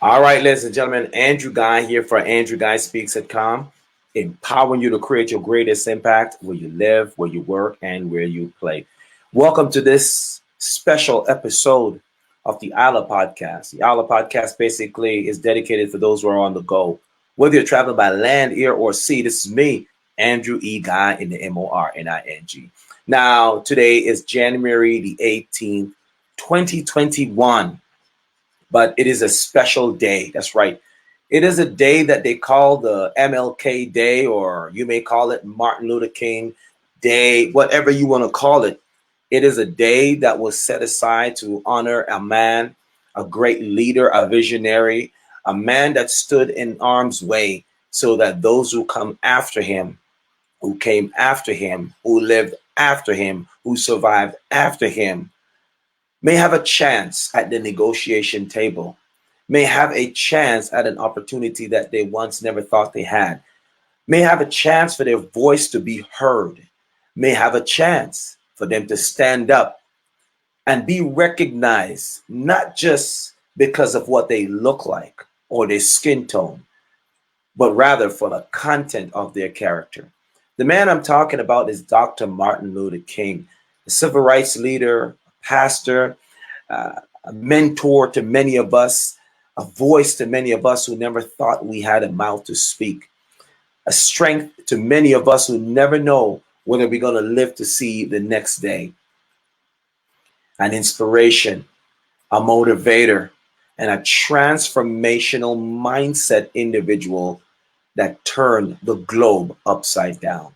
All right, ladies and gentlemen, Andrew Guy here for AndrewGuySpeaks.com, empowering you to create your greatest impact where you live, where you work, and where you play. Welcome to this special episode of the ILIR podcast. The ILIR podcast basically is dedicated for those who are on the go. Whether you're traveling by land, air, or sea, this is me, Andrew E. Guy in the MORNING. Now, today is January the 18th, 2021. But it is a special day. That's right. It is a day that they call the MLK Day, or you may call it Martin Luther King Day, whatever you want to call it. It is a day that was set aside to honor a man, a great leader, a visionary, a man that stood in harm's way so that those who come after him, who came after him, who lived after him, who survived after him, may have a chance at the negotiation table, may have a chance at an opportunity that they once never thought they had, may have a chance for their voice to be heard, may have a chance for them to stand up and be recognized, not just because of what they look like or their skin tone, but rather for the content of their character. The man I'm talking about is Dr. Martin Luther King, a civil rights leader, pastor, a mentor to many of us, a voice to many of us who never thought we had a mouth to speak, a strength to many of us who never know whether we're going to live to see the next day, an inspiration, a motivator, and a transformational mindset individual that turned the globe upside down.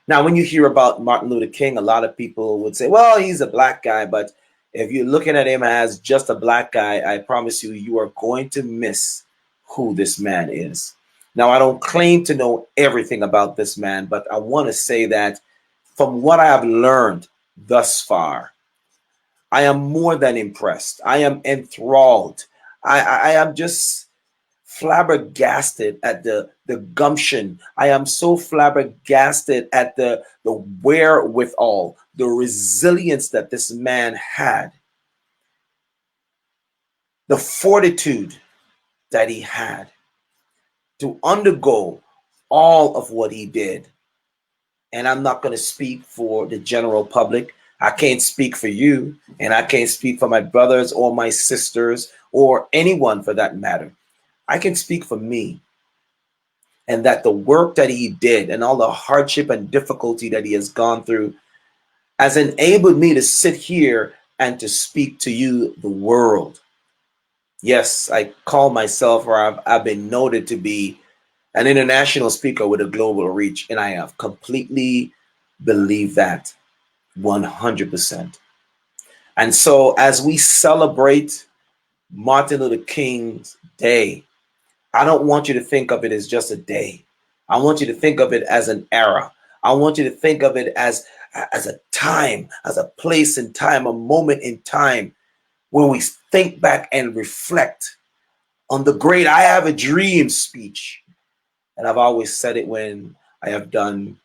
Now, when you hear about Martin Luther King, a lot of people would say, well, he's a black guy, but if you're looking at him as just a black guy, I promise you, you are going to miss who this man is. Now, I don't claim to know everything about this man, but I want to say that from what I have learned thus far, I am more than impressed. I am enthralled. I am just flabbergasted at the gumption. I am so flabbergasted at the wherewithal, the resilience that this man had, the fortitude that he had to undergo all of what he did. And I'm not going to speak for the general public. I can't speak for you, and I can't speak for my brothers or my sisters or anyone for that matter. I can speak for me, and that the work that he did and all the hardship and difficulty that he has gone through has enabled me to sit here and to speak to you, the world. Yes, I call myself, or I've been noted to be an international speaker with a global reach, and I have completely believed that 100%. And so as we celebrate Martin Luther King's Day, I don't want you to think of it as just a day. I want you to think of it as an era. I want you to think of it as a time, as a place in time, a moment in time where we think back and reflect on the great I Have a Dream speech. And I've always said it when I have done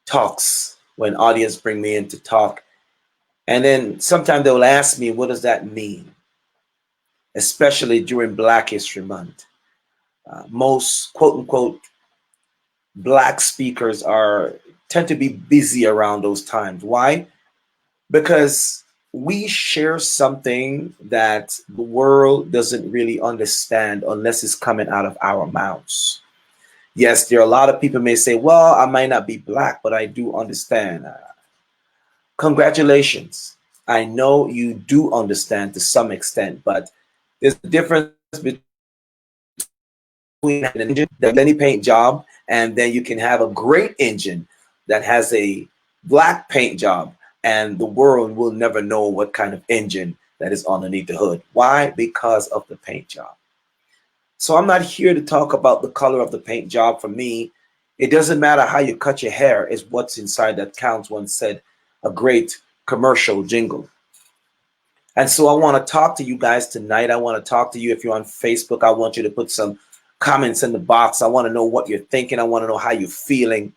talks, when audience bring me in to talk. And then sometimes they'll ask me, what does that mean? Especially during Black History Month. Most quote unquote Black speakers tend to be busy around those times. Why? Because we share something that the world doesn't really understand unless it's coming out of our mouths. Yes, there are a lot of people may say, well, I might not be Black, but I do understand. Congratulations. I know you do understand to some extent, but there's a difference between an engine, the any paint job, and then you can have a great engine that has a Black paint job, and the world will never know what kind of engine that is underneath the hood. Why? Because of the paint job. So I'm not here to talk about the color of the paint job. For me, it doesn't matter how you cut your hair, it's what's inside that counts, once said a great commercial jingle. And so I want to talk to you guys tonight. I want to talk to you. If you're on Facebook, I want you to put some comments in the box. I want to know what you're thinking. I want to know how you're feeling.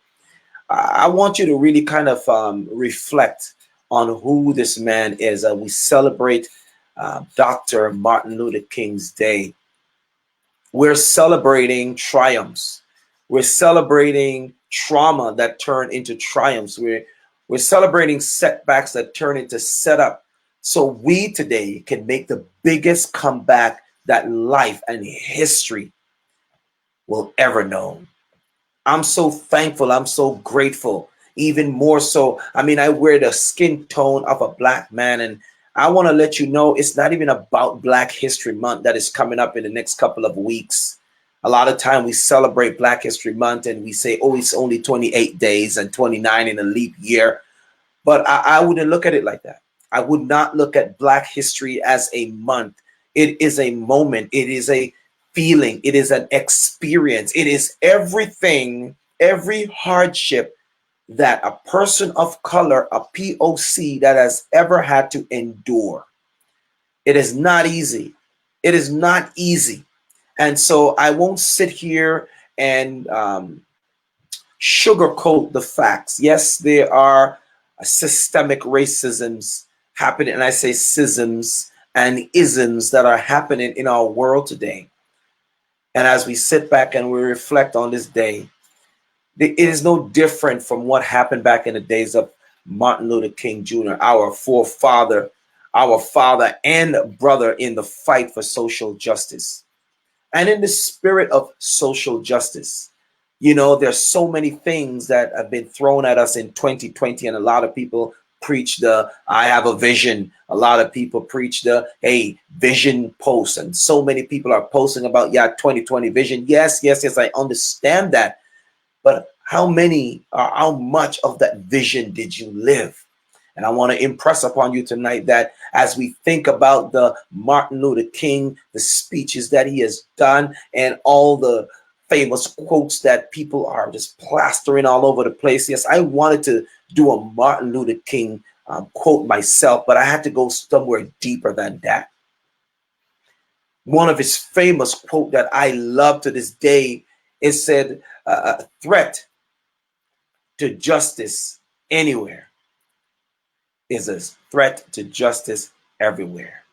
I want you to really kind of reflect on who this man is. We celebrate Dr. Martin Luther King's Day. We're celebrating triumphs. We're celebrating trauma that turn into triumphs. We're celebrating setbacks that turn into setup. So we today can make the biggest comeback that life and history will ever know. I'm so thankful. I'm so grateful. Even more so, I mean, I wear the skin tone of a black man, and I want to let you know it's not even about Black History Month that is coming up in the next couple of weeks. A lot of time we celebrate Black History Month and we say, oh, it's only 28 days and 29 in a leap year. But I wouldn't look at it like that. I would not look at Black history as a month. It is a moment. It is a feeling. It is an experience. It is everything, every hardship that a person of color, a POC, that has ever had to endure. It is not easy. It is not easy. And so I won't sit here and sugarcoat the facts. Yes, there are systemic racisms happening, and I say schisms and isms that are happening in our world today. And as we sit back and we reflect on this day, it is no different from what happened back in the days of Martin Luther King Jr., our forefather, our father and brother in the fight for social justice. And in the spirit of social justice, you know, there's so many things that have been thrown at us in 2020, and a lot of people preach the I have a vision. A lot of people preach the hey, vision post, and so many people are posting about 2020 vision. Yes, I understand that. But how much of that vision did you live? And I want to impress upon you tonight that as we think about the Martin Luther King, the speeches that he has done, and all the famous quotes that people are just plastering all over the place. Yes, I wanted to do a Martin Luther King quote myself, but I had to go somewhere deeper than that. One of his famous quote that I love to this day, it said, a threat to justice anywhere is a threat to justice everywhere.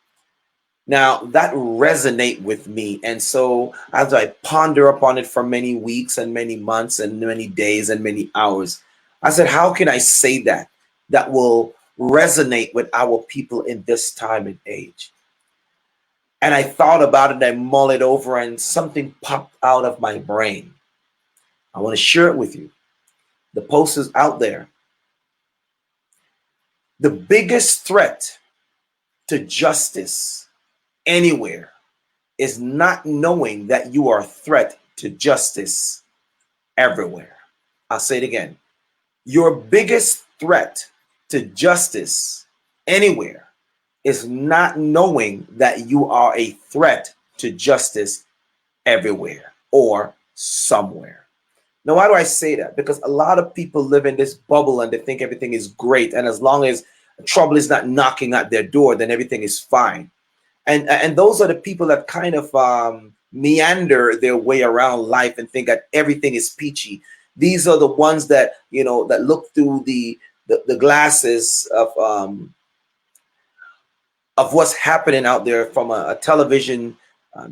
Now that resonate with me. And so as I ponder upon it for many weeks and many months and many days and many hours, I said, how can I say that will resonate with our people in this time and age? And I thought about it, I mulled it over, and something popped out of my brain. I want to share it with you. The post is out there. The biggest threat to justice anywhere is not knowing that you are a threat to justice everywhere. I'll say it again. Your biggest threat to justice anywhere is not knowing that you are a threat to justice everywhere or somewhere. Now, why do I say that? Because a lot of people live in this bubble and they think everything is great. And as long as trouble is not knocking at their door, then everything is fine. And those are the people that kind of meander their way around life and think that everything is peachy. These are the ones that, you know, that look through the glasses of what's happening out there from a television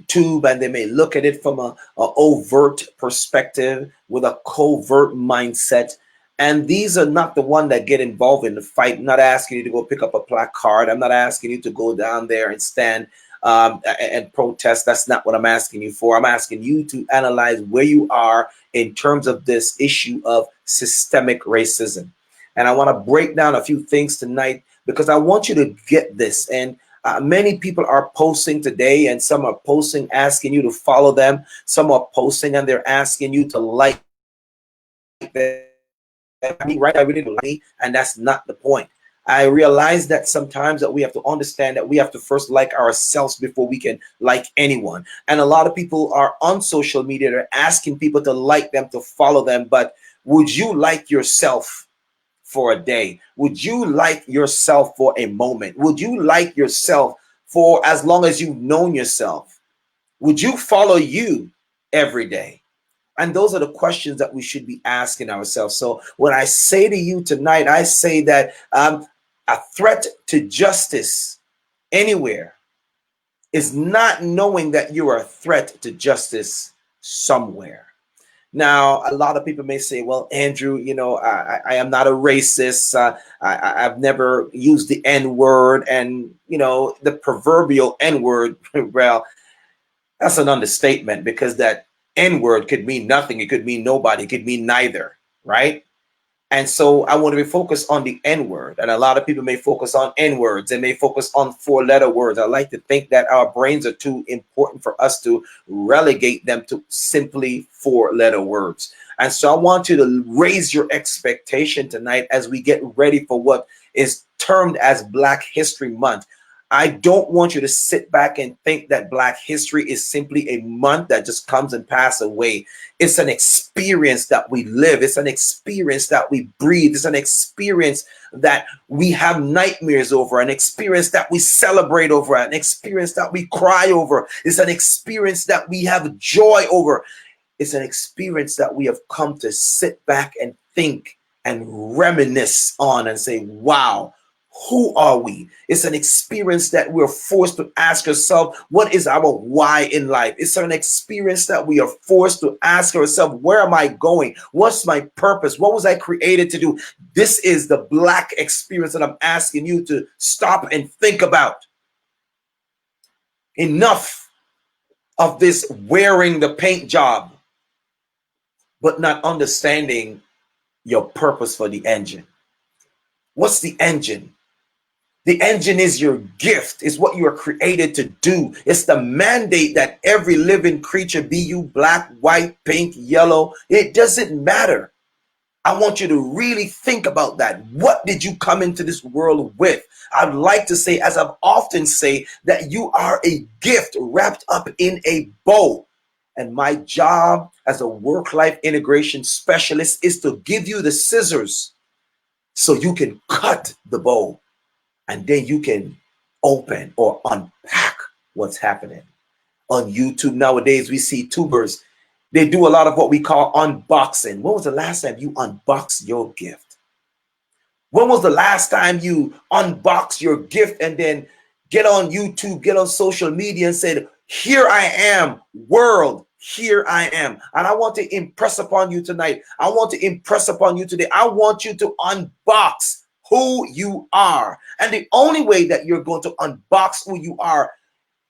tube, and they may look at it from a overt perspective with a covert mindset. And these are not the one that get involved in the fight. I'm not asking you to go pick up a placard. I'm not asking you to go down there and stand and protest. That's not what I'm asking you for. I'm asking you to analyze where you are in terms of this issue of systemic racism. And I want to break down a few things tonight because I want you to get this. And many people are posting today, and some are posting asking you to follow them. Some are posting and they're asking you to like them. Right? I really don't like me, and that's not the point. I realize that sometimes that we have to understand that we have to first like ourselves before we can like anyone. And a lot of people are on social media, they're asking people to like them, to follow them. But would you like yourself for a day? Would you like yourself for a moment? Would you like yourself for as long as you've known yourself? Would you follow you every day? And those are the questions that we should be asking ourselves. So when I say to you tonight, I say that a threat to justice anywhere is not knowing that you are a threat to justice somewhere. Now, a lot of people may say, well, Andrew, I am not a racist. I've never used the N word, and, the proverbial N word, well, that's an understatement, because that N word could mean nothing. It could mean nobody. It could mean neither, right? And so I want to be focused on the N word. And a lot of people may focus on N words. They may focus on 4-letter words. I like to think that our brains are too important for us to relegate them to simply 4-letter words. And so I want you to raise your expectation tonight as we get ready for what is termed as Black History Month. I don't want you to sit back and think that Black history is simply a month that just comes and passes away. It's an experience that we live. It's an experience that we breathe. It's an experience that we have nightmares over, an experience that we celebrate over, an experience that we cry over. It's an experience that we have joy over. It's an experience that we have come to sit back and think and reminisce on and say, wow, who are we? It's an experience that we're forced to ask ourselves, what is our why in life? It's an experience that we are forced to ask ourselves, where am I going? What's my purpose? What was I created to do? This is the Black experience that I'm asking you to stop and think about. Enough of this wearing the paint job, but not understanding your purpose for the engine. What's the engine? The engine is your gift. It's what you are created to do. It's the mandate that every living creature, be you black, white, pink, yellow, it doesn't matter. I want you to really think about that. What did you come into this world with? I'd like to say, as I've often say, that you are a gift wrapped up in a bow. And my job as a work-life integration specialist is to give you the scissors so you can cut the bow. And then you can open or unpack what's happening. On YouTube nowadays, we see tubers. They do a lot of what we call unboxing. When was the last time you unboxed your gift? When was the last time you unboxed your gift and then get on YouTube, get on social media and said, here I am, world, here I am. And I want to impress upon you tonight. I want to impress upon you today. I want you to unbox who you are. And the only way that you're going to unbox who you are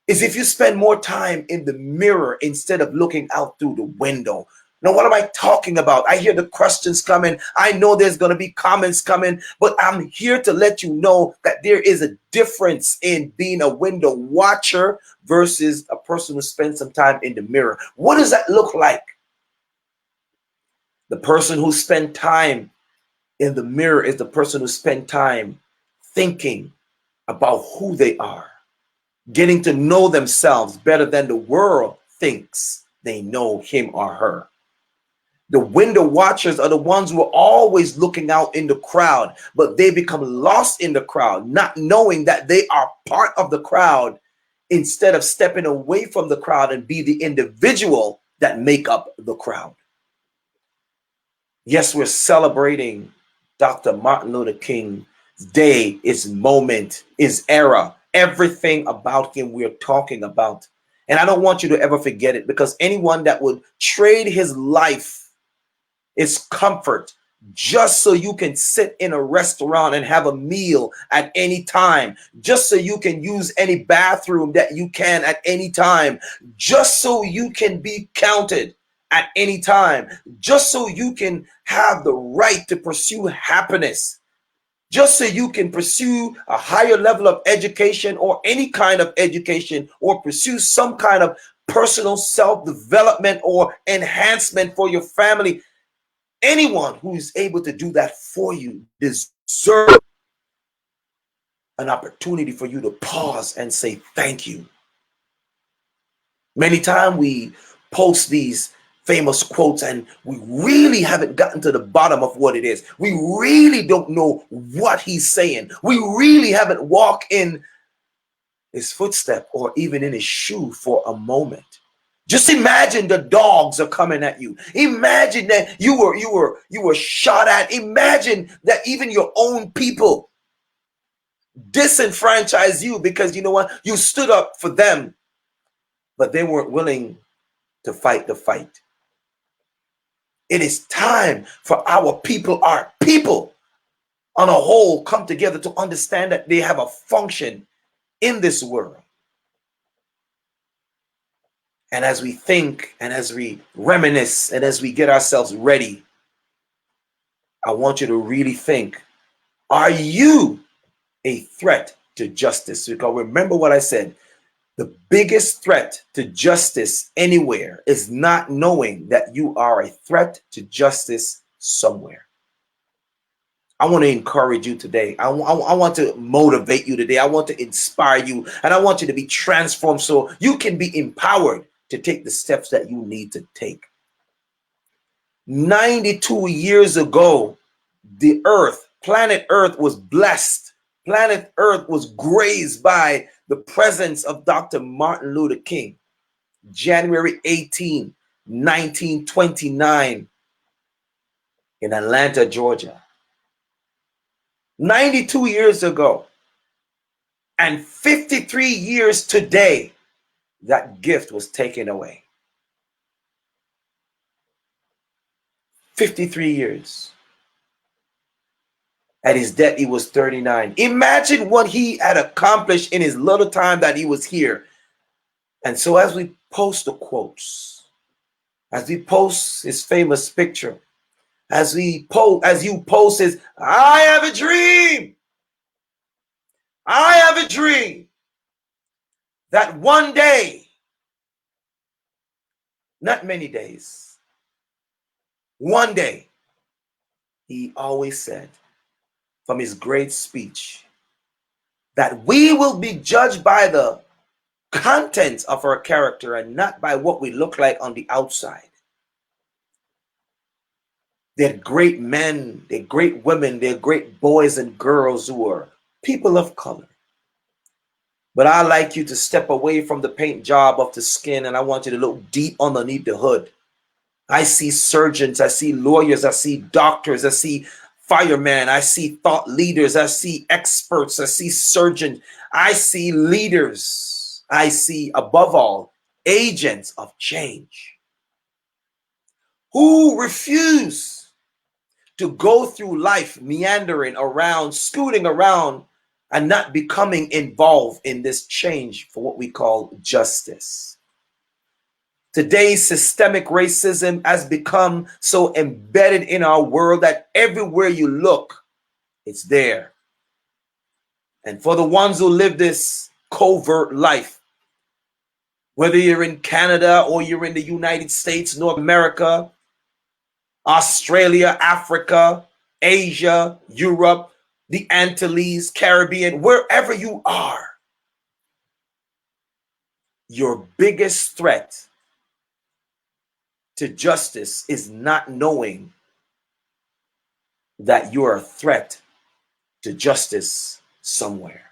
is if you spend more time in the mirror instead of looking out through the window. Now, what am I talking about? I hear the questions coming. I know there's going to be comments coming, but I'm here to let you know that there is a difference in being a window watcher versus a person who spends some time in the mirror. What does that look like? The person who spends time in the mirror is the person who spends time thinking about who they are, getting to know themselves better than the world thinks they know him or her. The window watchers are the ones who are always looking out in the crowd, but they become lost in the crowd, not knowing that they are part of the crowd instead of stepping away from the crowd and be the individual that make up the crowd. Yes, we're celebrating Dr. Martin Luther King's day, his moment, his era, everything about him we're talking about. And I don't want you to ever forget it, because anyone that would trade his life, his comfort, just so you can sit in a restaurant and have a meal at any time, just so you can use any bathroom that you can at any time, just so you can be counted at any time, just so you can have the right to pursue happiness, just so you can pursue a higher level of education or any kind of education, or pursue some kind of personal self-development or enhancement for your family. Anyone who is able to do that for you deserves an opportunity for you to pause and say thank you. Many times we post these famous quotes and we really haven't gotten to the bottom of what it is. We really don't know what he's saying. We really haven't walked in his footstep or even in his shoe for a moment. Just imagine the dogs are coming at you. Imagine that you were shot at. Imagine that even your own people disenfranchise you because you know what? You stood up for them, but they weren't willing to fight the fight. It is time for our people on a whole come together to understand that they have a function in this world. And as we think and as we reminisce and as we get ourselves ready, I want you to really think, are you a threat to justice? Because remember what I said, the biggest threat to justice anywhere is not knowing that you are a threat to justice somewhere. I want to encourage you today. I want to motivate you today. I want to inspire you. And I want you to be transformed so you can be empowered to take the steps that you need to take. 92 years ago, the earth, planet Earth, was blessed. Planet Earth was graced by the presence of Dr. Martin Luther King. January 18, 1929, in Atlanta, Georgia. 92 years ago. And 53 years today, that gift was taken away. 53 years. At his death, he was 39. Imagine what he had accomplished in his little time that he was here. And so as we post the quotes, as we post his famous picture, as you post his, I have a dream. I have a dream that one day, not many days, one day, he always said from his great speech that we will be judged by the contents of our character and not by what we look like on the outside. They're great men, they're great women, they're great boys and girls who are people of color. But I like you to step away from the paint job of the skin, and I want you to look deep underneath the hood. I see surgeons, I see lawyers, I see doctors, I see firemen, I see thought leaders, I see experts, I see surgeons, I see leaders, I see, above all, agents of change who refuse to go through life meandering around, scooting around, and not becoming involved in this change for what we call justice. Today's systemic racism has become so embedded in our world that everywhere you look, it's there. And for the ones who live this covert life, whether you're in Canada or you're in the United States, North America, Australia, Africa, Asia, Europe, the Antilles, Caribbean, wherever you are, your biggest threat to justice is not knowing that you're a threat to justice somewhere.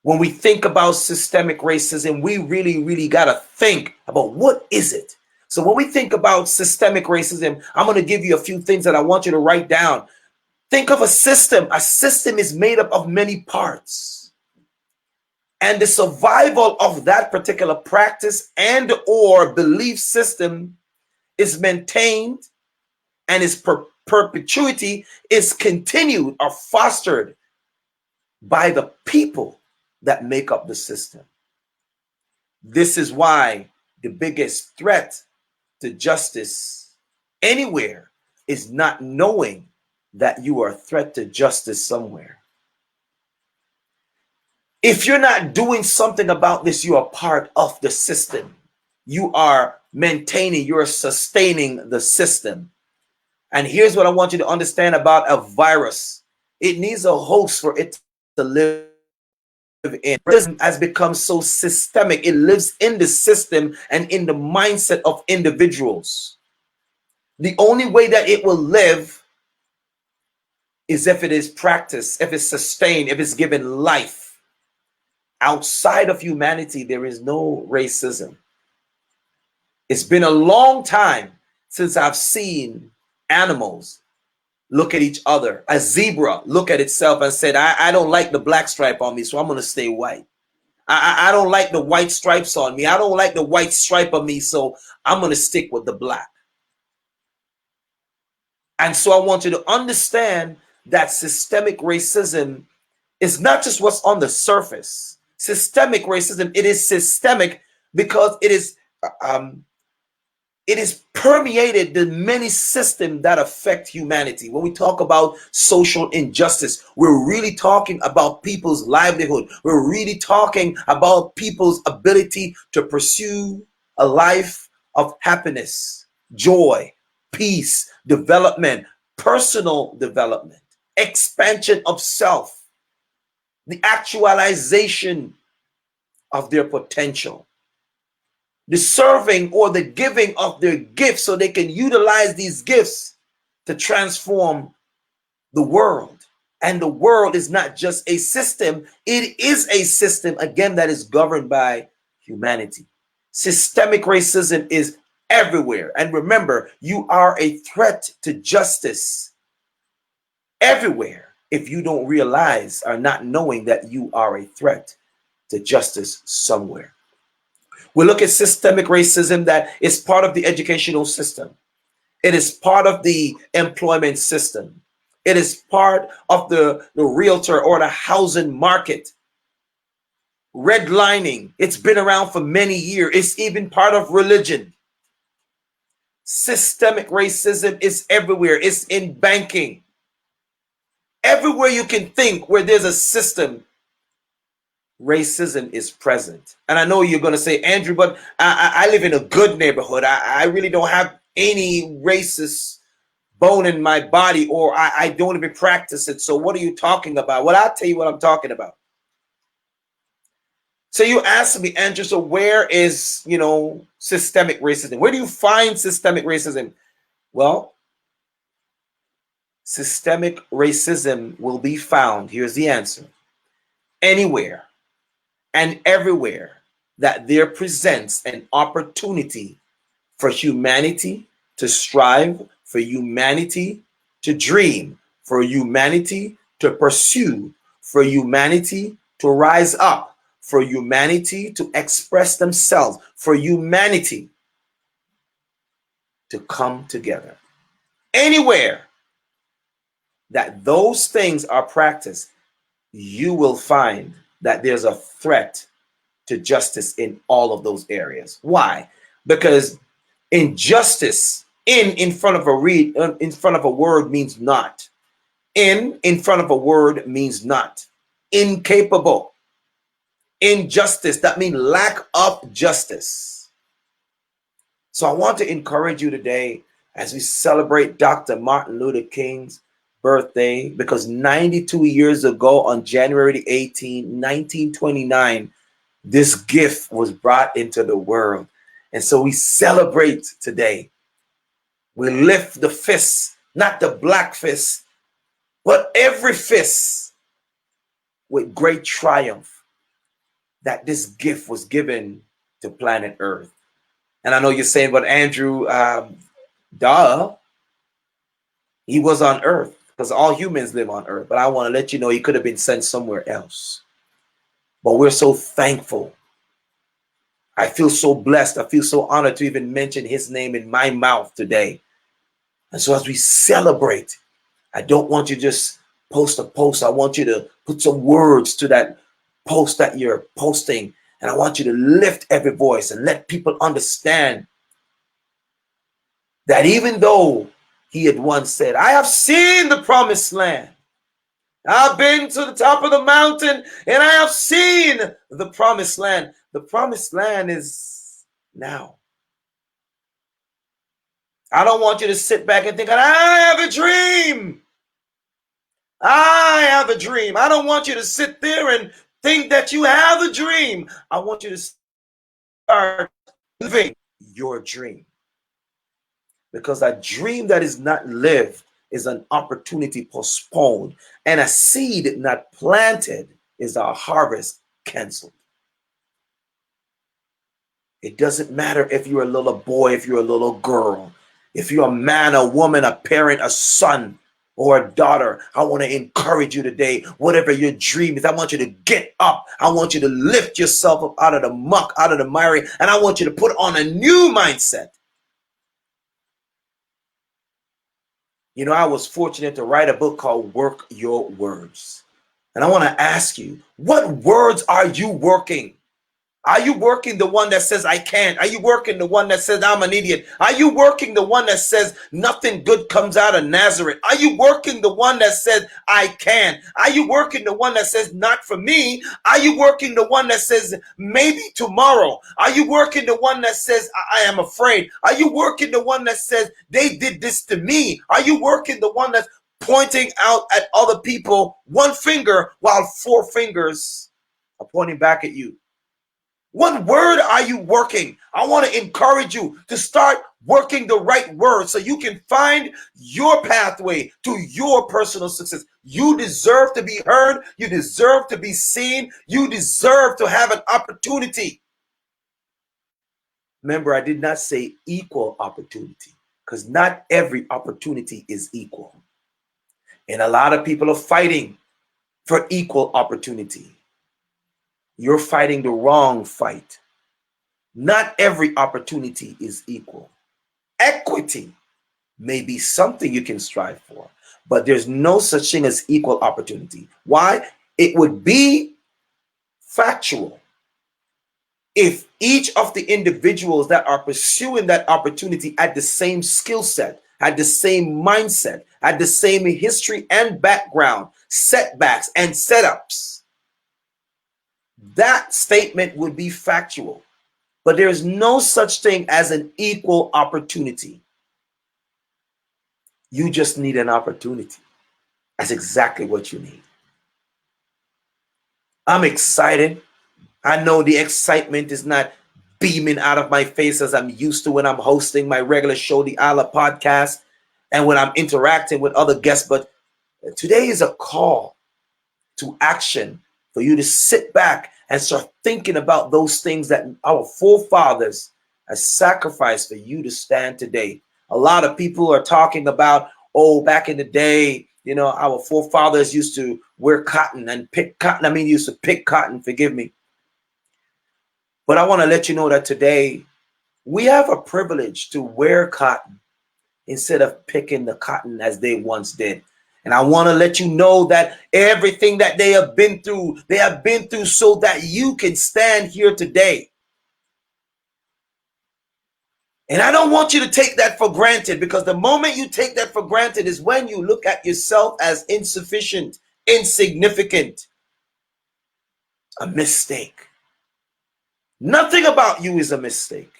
When we think about systemic racism, we really got to think about what is it? So when we think about systemic racism, I'm going to give you a few things that I want you to write down. Think of a system. A system is made up of many parts. And the survival of that particular practice and or belief system is maintained, and its perpetuity is continued or fostered by the people that make up the system. This is why the biggest threat to justice anywhere is not knowing that you are a threat to justice somewhere. If you're not doing something about this, you are part of the system. You are maintaining, you're sustaining the system. And here's what I want you to understand about a virus. It needs a host for it to live in. Racism has become so systemic. It lives in the system and in the mindset of individuals. The only way that it will live is if it is practiced, if it's sustained, if it's given life. Outside of humanity, there is no racism. It's been a long time since I've seen animals look at each other. A zebra look at itself and said, I don't like the black stripe on me, so I'm going to stay white. I don't like the white stripes on me. I don't like the white stripe on me, so I'm going to stick with the black. And so I want you to understand that systemic racism is not just what's on the surface. Systemic racism, it is systemic because it is permeated the many systems that affect humanity. When we talk about social injustice, we're really talking about people's livelihood. We're really talking about people's ability to pursue a life of happiness, joy, peace, development, personal development, expansion of self, the actualization of their potential, the serving or the giving of their gifts so they can utilize these gifts to transform the world. And the world is not just a system, it is a system, again, that is governed by humanity. Systemic racism is everywhere. And remember, you are a threat to justice everywhere if you don't realize or not knowing that you are a threat to justice somewhere. We look at systemic racism that is part of the educational system. It is part of the employment system. It is part of the realtor or the housing market. Redlining, it's been around for many years. It's even part of religion. Systemic racism is everywhere. It's in banking. Everywhere you can think where there's a system, racism is present. And I know you're going to say, Andrew, but I live in a good neighborhood. I really don't have any racist bone in my body, or I don't even practice it. So what are you talking about? Well, I'll tell you what I'm talking about. So you asked me, Andrew, so where is, systemic racism? Where do you find systemic racism? Well, systemic racism will be found. Here's the answer. Anywhere and everywhere that there presents an opportunity for humanity to strive, for humanity to dream, for humanity to pursue, for humanity to rise up, for humanity to express themselves, for humanity to come together. Anywhere that those things are practiced, you will find that there's a threat to justice in all of those areas. Why? Because injustice in front of a word means not. In front of a word means not. Incapable. Injustice, that means lack of justice. So I want to encourage you today as we celebrate Dr. Martin Luther King's birthday, because 92 years ago on January 18, 1929, this gift was brought into the world. And so we celebrate today. We lift the fist, not the black fist, but every fist with great triumph that this gift was given to planet Earth. And I know you're saying, but Andrew, duh, he was on Earth because all humans live on Earth. But I want to let you know he could have been sent somewhere else. But we're so thankful. I feel so blessed. I feel so honored to even mention his name in my mouth today. And so as we celebrate, I don't want you to just post a post. I want you to put some words to that post that you're posting. And I want you to lift every voice and let people understand that even though he had once said, I have seen the promised land. I've been to the top of the mountain and I have seen the promised land. The promised land is now. I don't want you to sit back and think, I have a dream. I have a dream. I don't want you to sit there and think that you have a dream. I want you to start living your dream. Because a dream that is not lived is an opportunity postponed, and a seed not planted is a harvest canceled. It doesn't matter if you're a little boy, if you're a little girl, if you're a man, a woman, a parent, a son. or a daughter, I want to encourage you today. Whatever your dream is, I want you to get up. I want you to lift yourself up out of the muck, out of the mire, and I want you to put on a new mindset. You know, I was fortunate to write a book called Work Your Words. And I want to ask you, what words are you working? Are you working the one that says I can't? Are you working the one that says I'm an idiot? Are you working the one that says nothing good comes out of Nazareth? Are you working the one that says I can? Are you working the one that says not for me? Are you working the one that says maybe tomorrow? Are you working the one that says I am afraid? Are you working the one that says they did this to me? Are you working the one that's pointing out at other people one finger while four fingers are pointing back at you? What word are you working? I want to encourage you to start working the right word so you can find your pathway to your personal success. You deserve to be heard. You deserve to be seen. You deserve to have an opportunity. Remember, I did not say equal opportunity, because not every opportunity is equal. And a lot of people are fighting for equal opportunity. You're fighting the wrong fight. Not every opportunity is equal. Equity may be something you can strive for, but there's no such thing as equal opportunity. Why? It would be factual if each of the individuals that are pursuing that opportunity had the same skill set, had the same mindset, had the same history and background, setbacks and setups. That statement would be factual. But there is no such thing as an equal opportunity. You just need an opportunity. That's exactly what you need. I'm excited. I know the excitement is not beaming out of my face as I'm used to when I'm hosting my regular show, the ILIR-PODCAST, and when I'm interacting with other guests. But today is a call to action for you to sit back and start thinking about those things that our forefathers have sacrificed for you to stand today. A lot of people are talking about, oh, back in the day, you know, our forefathers used to wear cotton and pick cotton. Used to pick cotton, forgive me. But I want to let you know that today we have a privilege to wear cotton instead of picking the cotton as they once did. And I want to let you know that everything that they have been through so that you can stand here today. And I don't want you to take that for granted, because the moment you take that for granted is when you look at yourself as insufficient, insignificant, a mistake. Nothing about you is a mistake.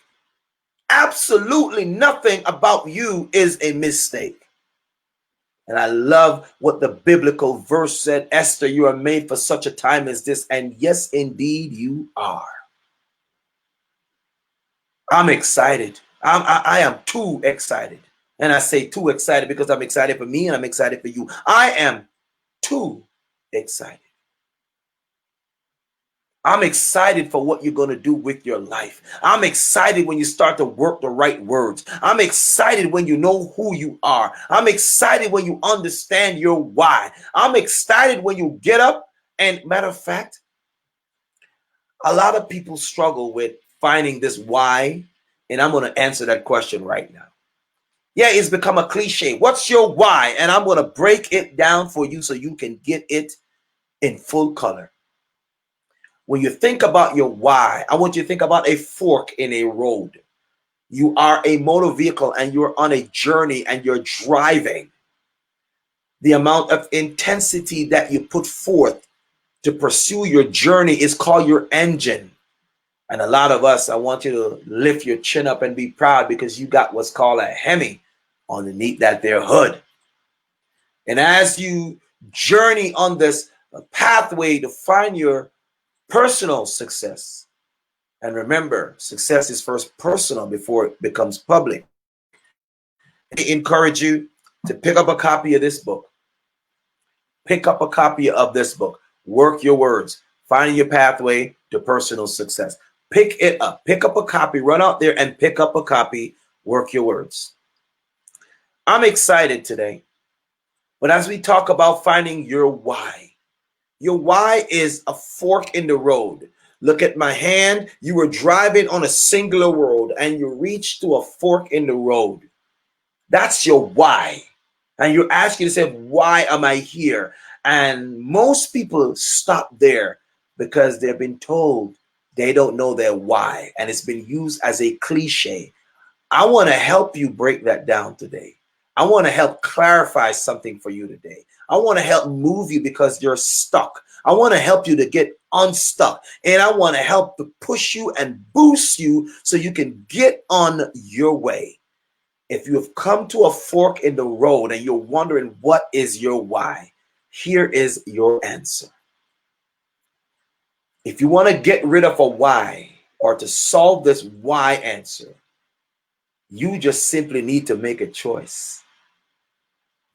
Absolutely nothing about you is a mistake. And I love what the biblical verse said, Esther, you are made for such a time as this. And yes, indeed, you are. I'm excited. I am too excited. And I say too excited because I'm excited for me and I'm excited for you. I am too excited. I'm excited for what you're going to do with your life. I'm excited when you start to work the right words. I'm excited when you know who you are. I'm excited when you understand your why. I'm excited when you get up. And matter of fact, a lot of people struggle with finding this why. And I'm going to answer that question right now. Yeah, it's become a cliche. What's your why? And I'm going to break it down for you so you can get it in full color. When you think about your why, I want you to think about a fork in a road. You are a motor vehicle and you're on a journey and you're driving. The amount of intensity that you put forth to pursue your journey is called your engine. And a lot of us, I want you to lift your chin up and be proud, because you got what's called a Hemi underneath that there hood. And as you journey on this pathway to find your personal success, and remember, success is first personal before it becomes public. I encourage you to pick up a copy of this book. Pick up a copy of this book. Work Your Words. Find your pathway to personal success. Pick it up. Pick up a copy. Run out there and pick up a copy. Work Your Words. I'm excited today, But as we talk about finding your why is a fork in the road. Look at my hand. You were driving on a singular road and you reached to a fork in the road. That's your why. And you're asking yourself, why am I here? And most people stop there because they've been told they don't know their why. And it's been used as a cliche. I want to help you break that down today. I want to help clarify something for you today. I want to help move you because you're stuck. I want to help you to get unstuck. And I want to help to push you and boost you so you can get on your way. If you have come to a fork in the road and you're wondering what is your why, here is your answer. If you want to get rid of a why or to solve this why answer, you just simply need to make a choice.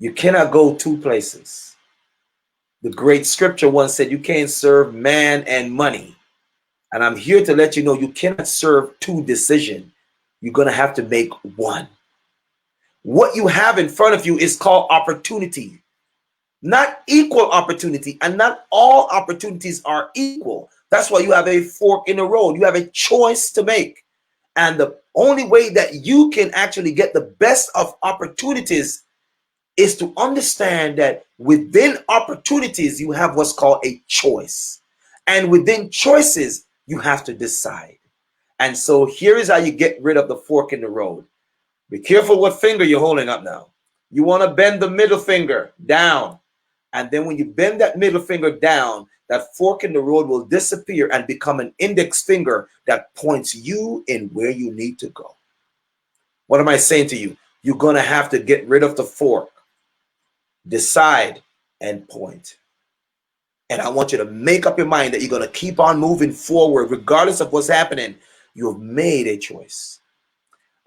You cannot go two places. The great scripture once said you can't serve man and money. And I'm here to let you know you cannot serve two decisions. You're going to have to make one. What you have in front of you is called opportunity, not equal opportunity, and not all opportunities are equal. That's why you have a fork in the road. You have a choice to make. And the only way that you can actually get the best of opportunities is to understand that within opportunities, you have what's called a choice. And within choices, you have to decide. And so here is how you get rid of the fork in the road. Be careful what finger you're holding up now. You want to bend the middle finger down. And then when you bend that middle finger down, that fork in the road will disappear and become an index finger that points you in where you need to go. What am I saying to you? You're going to have to get rid of the fork, decide, and point. And I want you to make up your mind that you're going to keep on moving forward regardless of what's happening. You have made a choice.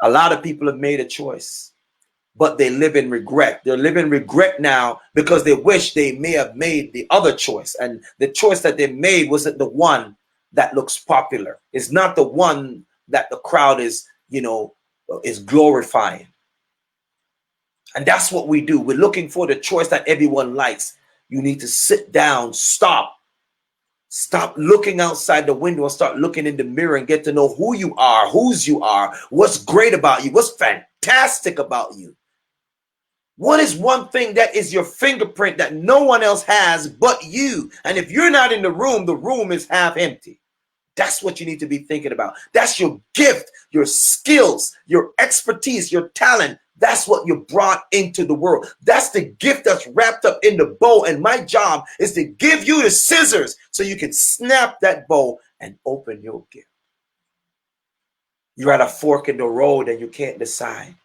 A lot of people have made a choice, but they live in regret. They're living regret now because they wish they may have made the other choice. And the choice that they made wasn't the one that looks popular. It's not the one that the crowd is, is glorifying. And that's what we do. We're looking for the choice that everyone likes. You need to sit down, stop looking outside the window and start looking in the mirror and get to know who you are, whose you are, what's great about you, what's fantastic about you. What is one thing that is your fingerprint that no one else has but you? And if you're not in the room is half empty. That's what you need to be thinking about. That's your gift, your skills, your expertise, your talent. That's what you brought into the world. That's the gift that's wrapped up in the bow. And my job is to give you the scissors so you can snap that bow and open your gift. You're at a fork in the road and you can't decide.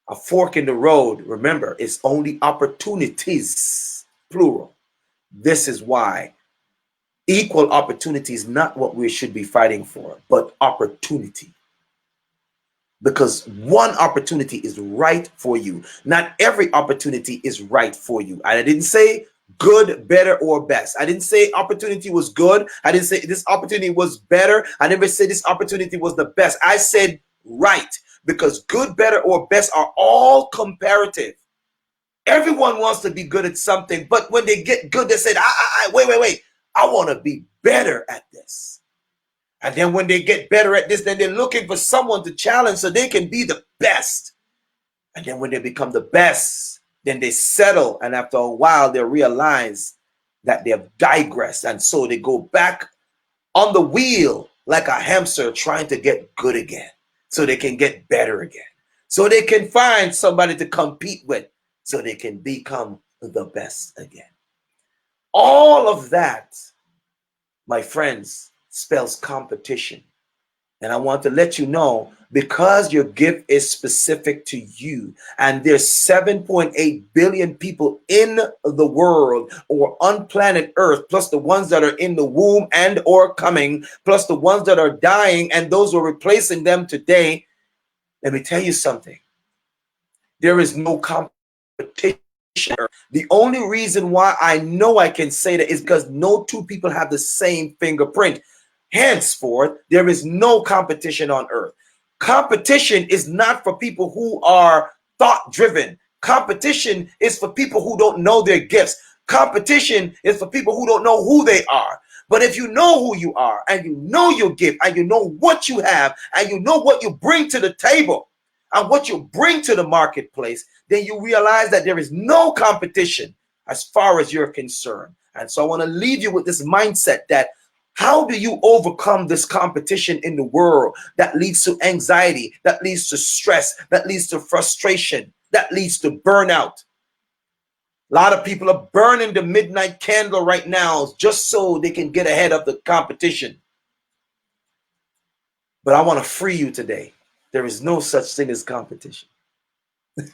A fork in the road, remember, is only opportunities, plural. This is why equal opportunity is not what we should be fighting for, but opportunity. Because one opportunity is right for you. Not every opportunity is right for you. And I didn't say good, better, or best. I didn't say opportunity was good. I didn't say this opportunity was better. I never said this opportunity was the best. I said right, because good, better, or best are all comparative. Everyone wants to be good at something, but when they get good, they say, wait. I want to be better at this. And then when they get better at this, then they're looking for someone to challenge so they can be the best. And then when they become the best, then they settle. And after a while, they realize that they have digressed. And so they go back on the wheel like a hamster trying to get good again so they can get better again. So they can find somebody to compete with so they can become the best again. All of that, my friends, spells competition. And I want to let you know, because your gift is specific to you, and there's 7.8 billion people in the world or on planet Earth, plus the ones that are in the womb and or coming, plus the ones that are dying and those who are replacing them today. Let me tell you something. There is no competition. The only reason why I know I can say that is because no two people have the same fingerprint. Henceforth, there is no competition on earth. Competition is not for people who are thought-driven. Competition is for people who don't know their gifts. Competition is for people who don't know who they are. But if you know who you are, and you know your gift, and you know what you have, and you know what you bring to the table, and what you bring to the marketplace, then you realize that there is no competition as far as you're concerned. And so I want to leave you with this mindset that how do you overcome this competition in the world that leads to anxiety, that leads to stress, that leads to frustration, that leads to burnout? A lot of people are burning the midnight candle right now just so they can get ahead of the competition. But I want to free you today. There is no such thing as competition.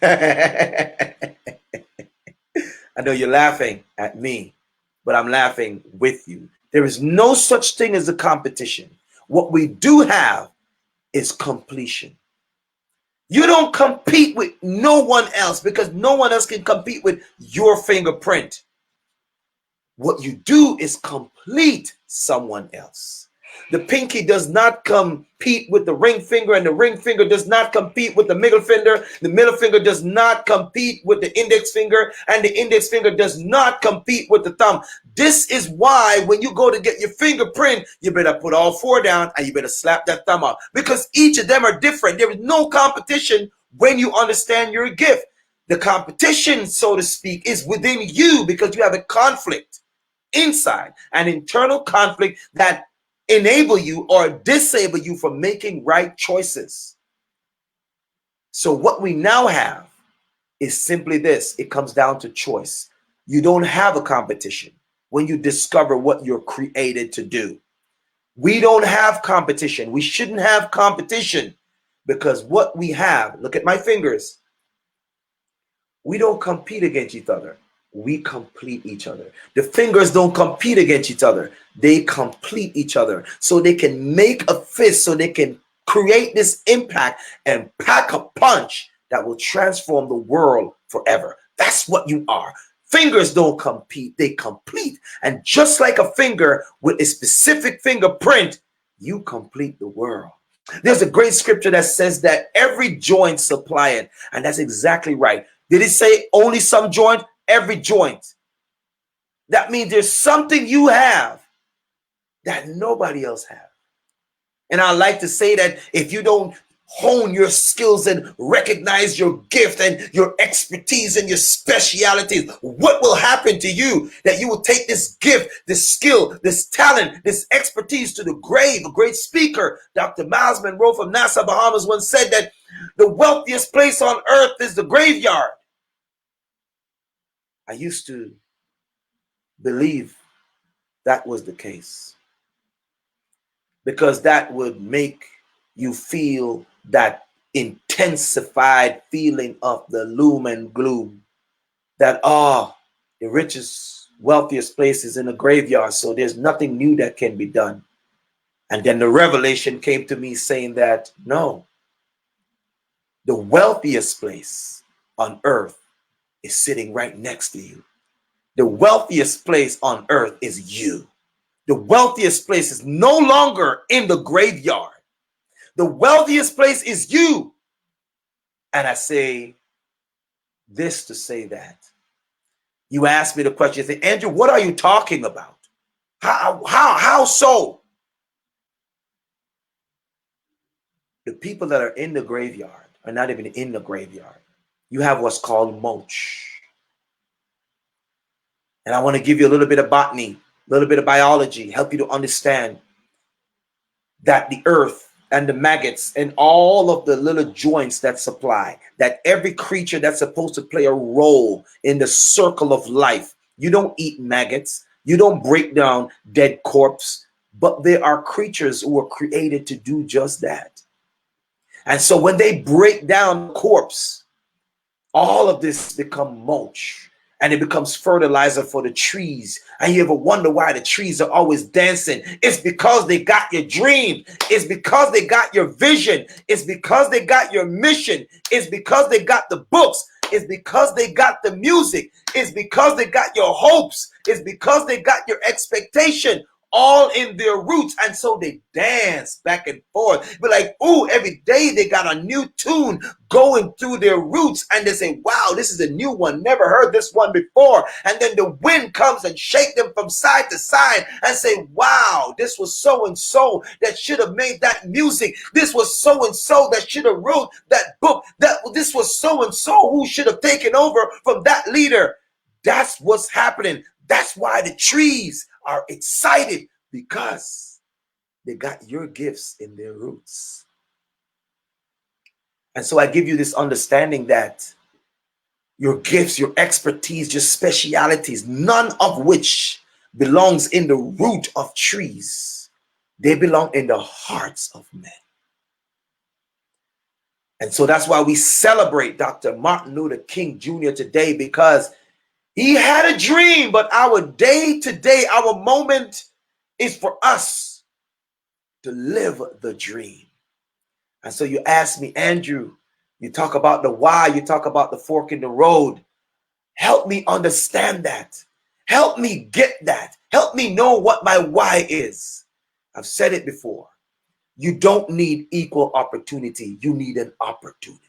I know you're laughing at me, but I'm laughing with you. There is no such thing as a competition. What we do have is completion. You don't compete with no one else because no one else can compete with your fingerprint. What you do is complete someone else. The pinky does not compete with the ring finger, and the ring finger does not compete with the middle finger. The middle finger does not compete with the index finger, and the index finger does not compete with the thumb. This is why when you go to get your fingerprint, you better put all four down and you better slap that thumb up, because each of them are different. There is no competition when you understand your gift. The competition, so to speak, is within you because you have a conflict inside, an internal conflict that enable you or disable you from making right choices. So what we now have is simply this. It comes down to choice. You don't have a competition when you discover what you're created to do. We don't have competition. We shouldn't have competition because what we have, look at my fingers, we don't compete against each other. We complete each other. The fingers don't compete against each other. They complete each other so they can make a fist, so they can create this impact and pack a punch that will transform the world forever. That's what you are. Fingers don't compete, they complete. And just like a finger with a specific fingerprint, you complete the world. There's a great scripture that says that every joint supply it, and that's exactly right. Did it say only some joint? Every joint. That means there's something you have that nobody else has. And I like to say that if you don't hone your skills and recognize your gift and your expertise and your specialities, what will happen to you? That you will take this gift, this skill, this talent, this expertise to the grave. A great speaker, Dr. Miles Monroe from Nassau, Bahamas, once said that the wealthiest place on earth is the graveyard. I used to believe that was the case because that would make you feel that intensified feeling of the loom and gloom that, the richest, wealthiest place is in a graveyard, so there's nothing new that can be done. And then the revelation came to me saying that, no, the wealthiest place on earth is sitting right next to you. The wealthiest place on earth is you. The wealthiest place is no longer in the graveyard. The wealthiest place is you. And I say this to say that. You asked me the question, you say, Andrew, what are you talking about? How so? The people that are in the graveyard are not even in the graveyard. You have what's called mulch. And I want to give you a little bit of botany, a little bit of biology, help you to understand that the earth and the maggots and all of the little joints that supply, that every creature that's supposed to play a role in the circle of life. You don't eat maggots. You don't break down dead corpse, but there are creatures who are created to do just that. And so when they break down corpse, all of this become mulch. And it becomes fertilizer for the trees. And you ever wonder why the trees are always dancing? It's because they got your dream. It's because they got your vision. It's because they got your mission. It's because they got the books. It's because they got the music. It's because they got your hopes. It's because they got your expectation. all in their roots. And so they dance back and forth. But like, ooh, every day they got a new tune going through their roots. And they say, wow, this is a new one. Never heard this one before. And then the wind comes and shake them from side to side and say, wow, this was so-and-so that should have made that music. This was so-and-so that should have wrote that book. This was so-and-so who should have taken over from that leader. That's what's happening. That's why the trees are excited, because they got your gifts in their roots. And so I give you this understanding that your gifts, your expertise, your specialities, none of which belongs in the root of trees. They belong in the hearts of men. And so that's why we celebrate Dr. Martin Luther King Jr. today, because he had a dream, but our day to day, our moment is for us to live the dream. And so you ask me, Andrew, you talk about the why, you talk about the fork in the road. Help me understand that. Help me get that. Help me know what my why is. I've said it before. You don't need equal opportunity. You need an opportunity.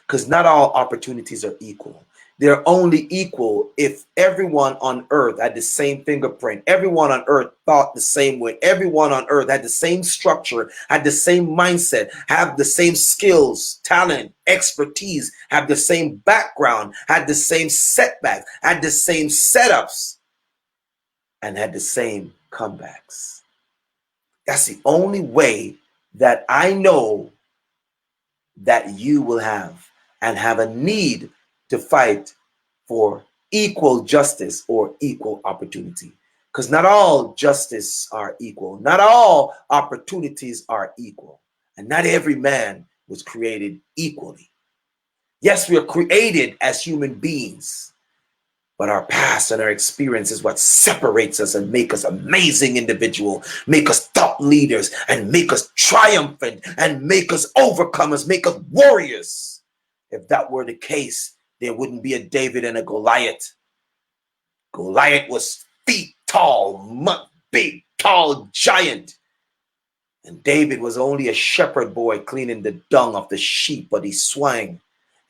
Because not all opportunities are equal. They're only equal if everyone on earth had the same fingerprint. Everyone on earth thought the same way. Everyone on earth had the same structure, had the same mindset, have the same skills, talent, expertise, have the same background, had the same setbacks, had the same setups, and had the same comebacks. That's the only way that I know that you will have and have a need to fight for equal justice or equal opportunity. Because not all justice are equal. Not all opportunities are equal. And not every man was created equally. Yes, we are created as human beings, but our past and our experience is what separates us and make us amazing individuals, make us thought leaders, and make us triumphant, and make us overcomers, make us warriors. If that were the case, there wouldn't be a David and a Goliath. Goliath was feet tall, big, tall giant. And David was only a shepherd boy cleaning the dung of the sheep, but he swung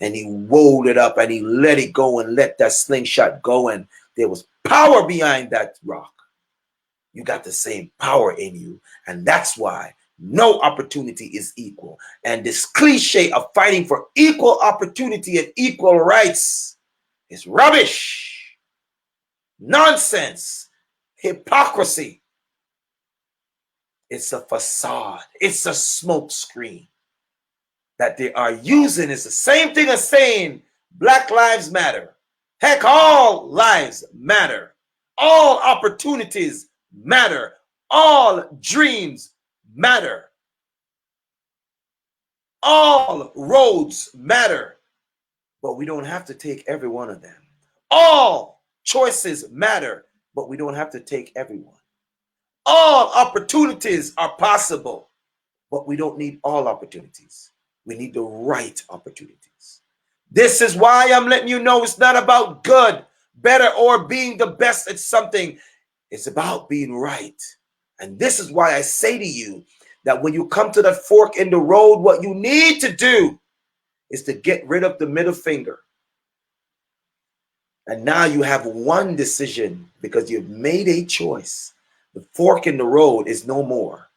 and he rolled it up and he let it go and let that slingshot go. And there was power behind that rock. You got the same power in you. And that's why no opportunity is equal. And this cliche of fighting for equal opportunity and equal rights is rubbish, nonsense, hypocrisy. It's a facade. It's a smoke screen that they are using. Is the same thing as saying Black Lives Matter. Heck, all lives matter. All opportunities matter. All dreams matter. All roads matter. But we don't have to take every one of them. All choices matter, but we don't have to take everyone. All opportunities are possible, but we don't need all opportunities. We need the right opportunities. This is why I'm letting you know it's not about good, better, or being the best at something. It's about being right. And this is why I say to you that when you come to that fork in the road, what you need to do is to get rid of the middle finger. And now you have one decision because you've made a choice. The fork in the road is no more.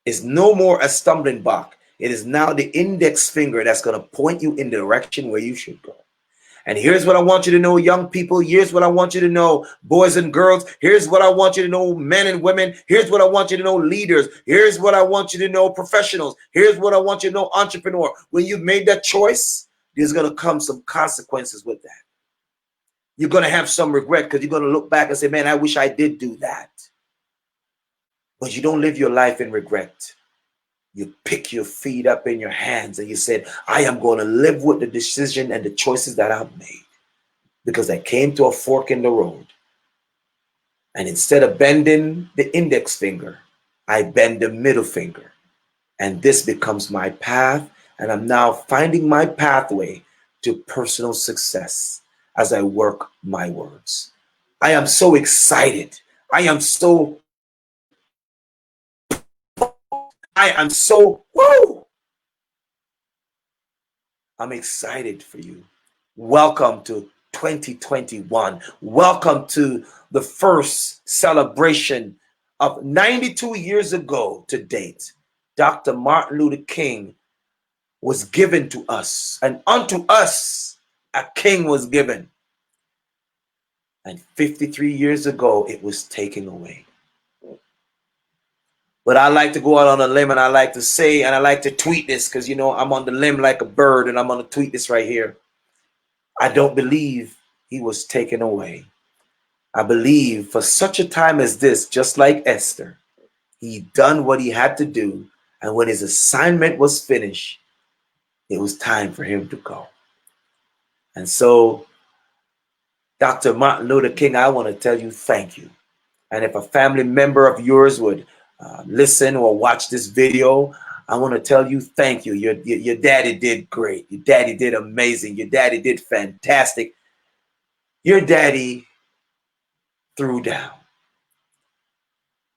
It's no more a stumbling block. It is now the index finger that's going to point you in the direction where you should go. And here's what I want you to know, young people. Here's what I want you to know, boys and girls. Here's what I want you to know, men and women. Here's what I want you to know, leaders. Here's what I want you to know, professionals. Here's what I want you to know, entrepreneur. When you've made that choice, there's going to come some consequences with that. You're going to have some regret because you're going to look back and say, man, I wish I did do that. But you don't live your life in regret. You pick your feet up in your hands and you said, I am going to live with the decision and the choices that I've made because I came to a fork in the road. And instead of bending the index finger, I bend the middle finger. And this becomes my path. And I'm now finding my pathway to personal success as I work my words. I am so excited. I am so, woo! I'm excited for you. Welcome to 2021. Welcome to the first celebration of 92 years ago to date. Dr. Martin Luther King was given to us, and unto us a king was given. And 53 years ago, it was taken away. But I like to go out on a limb, and I like to say, and I like to tweet this, because, you know, I'm on the limb like a bird, and I'm going to tweet this right here. I don't believe he was taken away. I believe for such a time as this, just like Esther, he done what he had to do. And when his assignment was finished, it was time for him to go. And so, Dr. Martin Luther King, I want to tell you thank you. And if a family member of yours would listen or watch this video, I want to tell you thank you. Your daddy did great. Your daddy did amazing. Your daddy did fantastic. Your daddy threw down.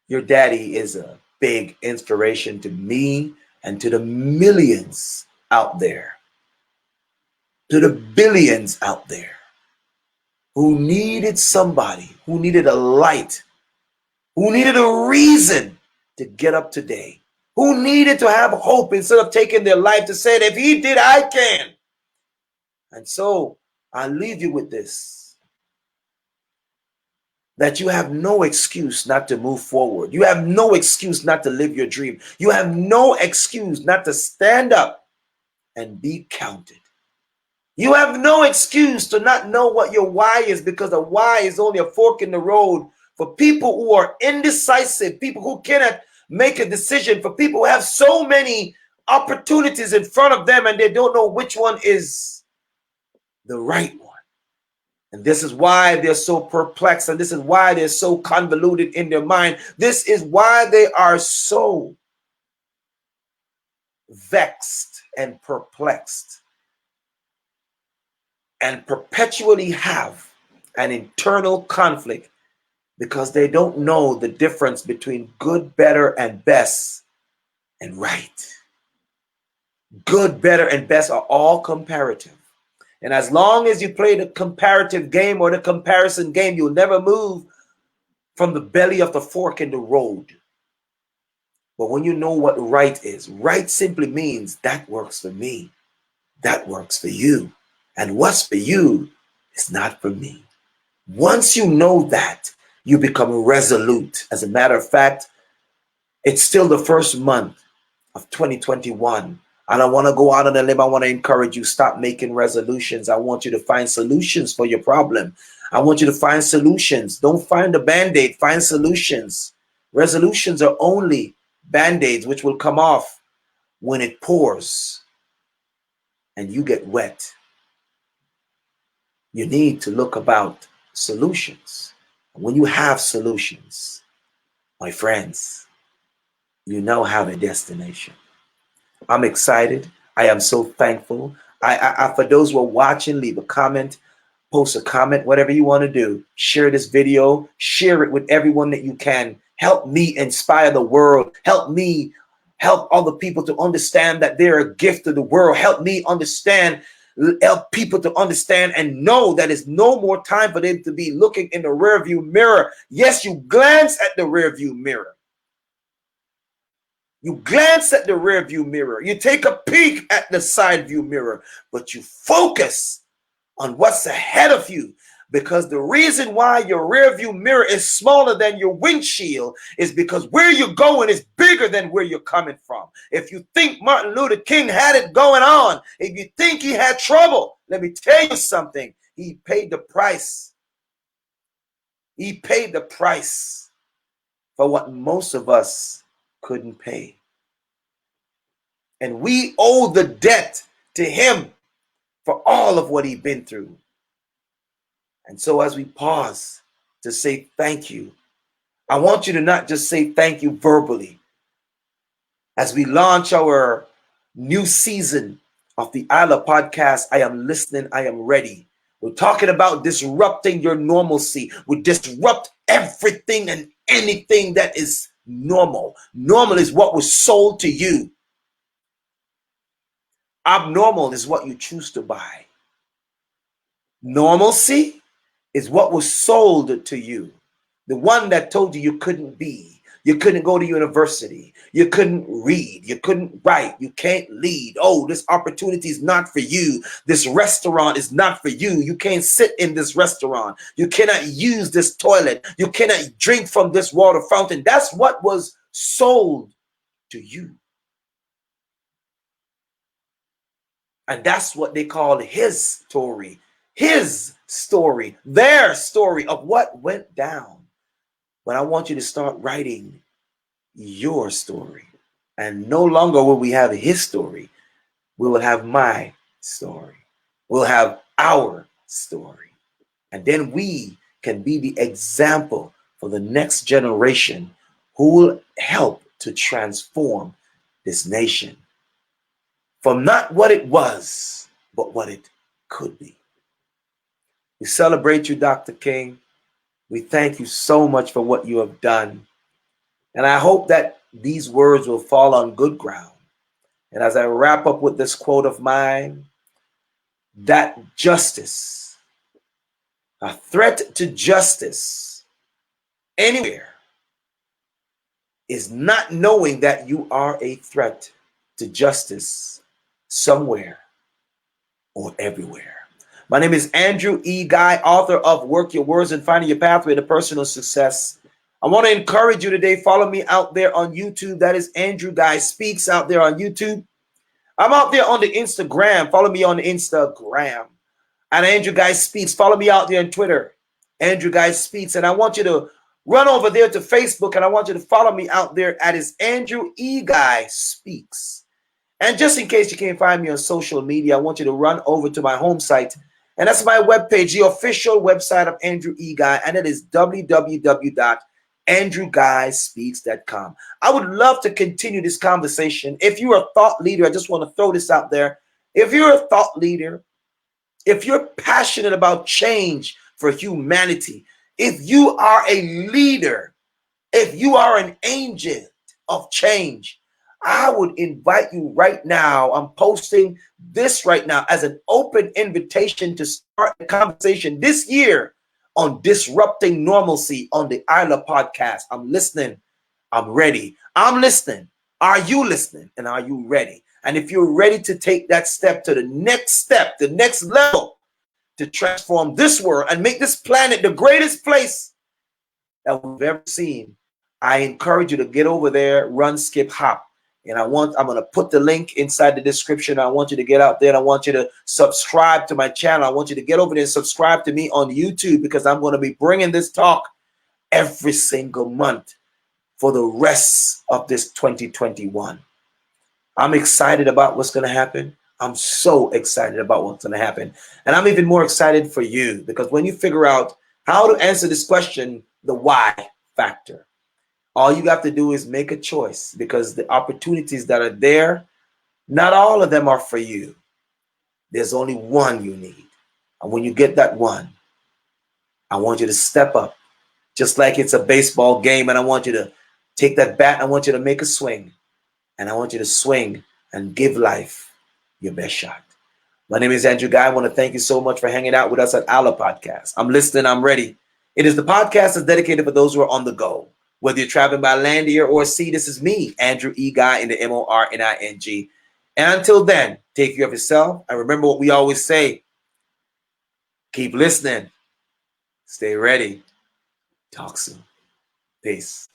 Your daddy is a big inspiration to me and to the millions out there, to the billions out there who needed somebody, who needed a light, who needed a reason to get up today, who needed to have hope instead of taking their life, to say, if he did, I can. And so I leave you with this, that you have no excuse not to move forward. You have no excuse not to live your dream. You have no excuse not to stand up and be counted. You have no excuse to not know what your why is, because a why is only a fork in the road for people who are indecisive, people who cannot make a decision, for people who have so many opportunities in front of them and they don't know which one is the right one. And this is why they're so perplexed, and this is why they're so convoluted in their mind. This is why they are so vexed and perplexed and perpetually have an internal conflict, because they don't know the difference between good, better, and best and right. Good, better, and best are all comparative. And as long as you play the comparative game or the comparison game, you'll never move from the belly of the fork in the road. But when you know what right is, right simply means that works for me, that works for you. And what's for you is not for me. Once you know that, you become resolute. As a matter of fact, it's still the first month of 2021. And I want to go out on a limb. I want to encourage you, stop making resolutions. I want you to find solutions for your problem. I want you to find solutions. Don't find a band-aid, find solutions. Resolutions are only band-aids, which will come off when it pours and you get wet. You need to look about solutions. When you have solutions, my friends, you now have a destination. I'm excited. I am so thankful. I for those who are watching, leave a comment, post a comment, whatever you want to do. Share this video, share it with everyone that you can. Help me inspire the world. Help me help other people to understand that they're a gift to the world. Help me understand, help people to understand and know that it's no more time for them to be looking in the rearview mirror. Yes, you glance at the rearview mirror. You glance at the rear view mirror. You take a peek at the side view mirror, but you focus on what's ahead of you, because the reason why your rear view mirror is smaller than your windshield is because where you're going is bigger than where you're coming from. If you think Martin Luther King had it going on, if you think he had trouble, let me tell you something. He paid the price. He paid the price for what most of us couldn't pay. And we owe the debt to him for all of what he'd been through. And so as we pause to say thank you, I want you to not just say thank you verbally. As we launch our new season of the ILIR-PODCAST, I am listening, I am ready. We're talking about disrupting your normalcy. We disrupt everything and anything that is normal. Normal is what was sold to you. Abnormal is what you choose to buy. Normalcy is what was sold to you. The one that told you couldn't be, you couldn't go to university, you couldn't read, you couldn't write, you can't lead. Oh, this opportunity is not for you. This restaurant is not for you. You can't sit in this restaurant. You cannot use this toilet. You cannot drink from this water fountain. That's what was sold to you. And that's what they call his story, their story of what went down. But I want you to start writing your story. And no longer will we have his story. We will have my story. We'll have our story. And then we can be the example for the next generation who will help to transform this nation from not what it was, but what it could be. We celebrate you, Dr. King. We thank you so much for what you have done. And I hope that these words will fall on good ground. And as I wrap up with this quote of mine, that justice, a threat to justice anywhere, is not knowing that you are a threat to justice somewhere or everywhere. My name is Andrew E. Guy, author of Work Your Words and Finding Your Pathway to Personal Success. I want to encourage you today. Follow me out there on YouTube. That is Andrew Guy Speaks out there on YouTube. I'm out there on the Instagram. Follow me on Instagram at Andrew Guy Speaks. Follow me out there on Twitter, Andrew Guy Speaks. And I want you to run over there to Facebook, and I want you to follow me out there at Andrew E. Guy Speaks. And just in case you can't find me on social media, I want you to run over to my home site. And that's my webpage, the official website of Andrew E. Guy, and it is www.andrewguyspeaks.com. I would love to continue this conversation. If you're a thought leader, I just want to throw this out there. If you're a thought leader, if you're passionate about change for humanity, if you are a leader, if you are an agent of change, I would invite you right now. I'm posting this right now as an open invitation to start a conversation this year on disrupting normalcy on the ILIR-PODCAst. I'm listening. I'm ready. I'm listening. Are you listening? And are you ready? And if you're ready to take that step to the next level to transform this world and make this planet the greatest place that we've ever seen, I encourage you to get over there, run, skip, hop. And I'm going to put the link inside the description. I want you to get out there and I want you to subscribe to my channel. I want you to get over there and subscribe to me on YouTube, because I'm going to be bringing this talk every single month for the rest of this 2021. I'm excited about what's going to happen. I'm so excited about what's going to happen. And I'm even more excited for you, because when you figure out how to answer this question, the why factor, all you have to do is make a choice, because the opportunities that are there, not all of them are for you. There's only one you need. And when you get that one, I want you to step up, just like it's a baseball game. And I want you to take that bat. I want you to make a swing. And I want you to swing and give life your best shot. My name is Andrew Guy. I want to thank you so much for hanging out with us at ILIR-PODCAST. I'm listening. I'm ready. It is the podcast that's dedicated for those who are on the go. Whether you're traveling by land, air, or sea, this is me, Andrew E. Guy, in the MORNING. And until then, take care of yourself. And remember what we always say. Keep listening. Stay ready. Talk soon. Peace.